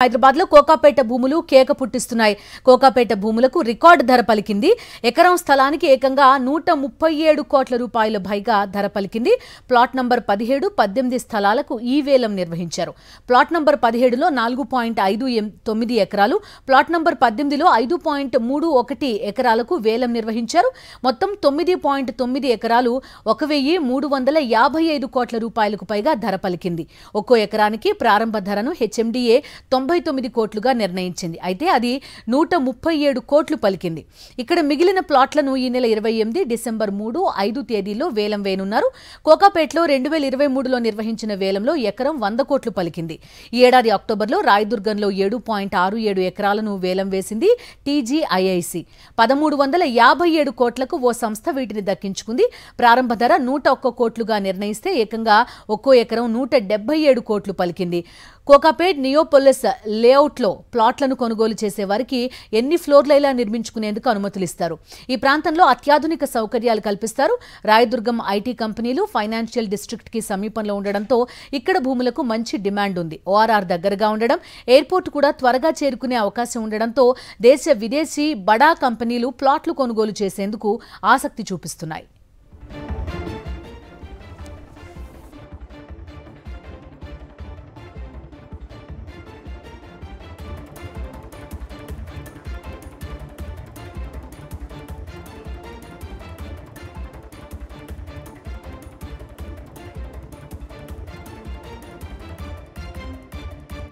హైదరాబాద్ లో కోకాపేట భూములు కేక పుట్టిస్తున్నాయి. కోకాపేట భూములకు రికార్డు ధర పలికింది. ఎకరం స్థలానికి ఏకంగా 137 కోట్ల రూపాయల పైగా ధర పలికింది. ప్లాట్ నంబర్ 17, 18 స్థలాలకు ఈ వేలం నిర్వహించారు. ప్లాట్ నంబర్ 17లో 4.59 ఎకరాలు, ప్లాట్ నంబర్ 18లో 5.31 ఎకరాలకు వేలం నిర్వహించారు. మొత్తం 9.9 ఎకరాలు 1,355 కోట్ల రూపాయలకు పైగా ధర పలికింది. ఒక్కో ఎకరానికి ప్రారంభ ధరను హెచ్ఎండిఏ 99 కోట్లుగా నిర్ణయించింది. అయితే అది 137 కోట్లు పలికింది. ఇక్కడ మిగిలిన ప్లాట్లను ఈ నెల 28 డిసెంబర్ 3, 5 తేదీల్లో వేలం వేయనున్నారు. కోకాపేటలో 2023లో నిర్వహించిన వేలంలో ఎకరం 100 కోట్లు పలికింది. ఈ ఏడాది అక్టోబర్లో రాయదుర్గంలో 7.67 ఎకరాలను వేలం వేసింది టీజీఐఐసి. 1357 కోట్లకు ఓ సంస్థ వీటిని దక్కించుకుంది. ప్రారంభ ధర 101 కోట్లుగా నిర్ణయిస్తే ఏకంగా ఒక్కో ఎకరం 177 కోట్లు పలికింది. కోకాపేట్ నియోపోలిస్ లేఅవుట్లో ప్లాట్లను కొనుగోలు చేసేవారికి ఎన్ని ఫ్లోర్లైలా నిర్మించుకునేందుకు అనుమతులిస్తారు. ఈ ప్రాంతంలో అత్యాధునిక సౌకర్యాలు కల్పిస్తారు. రాయదుర్గం ఐటీ కంపెనీలు ఫైనాన్షియల్ డిస్ట్రిక్ట్ కి సమీపంలో ఉండడంతో ఇక్కడ భూములకు మంచి డిమాండ్ ఉంది. ఓఆర్ఆర్ దగ్గరగా ఉండడం, ఎయిర్పోర్ట్ కూడా త్వరగా చేరుకునే అవకాశం ఉండడంతో దేశ విదేశీ బడా కంపెనీలు ప్లాట్లు కొనుగోలు చేసేందుకు ఆసక్తి చూపిస్తున్నాయి.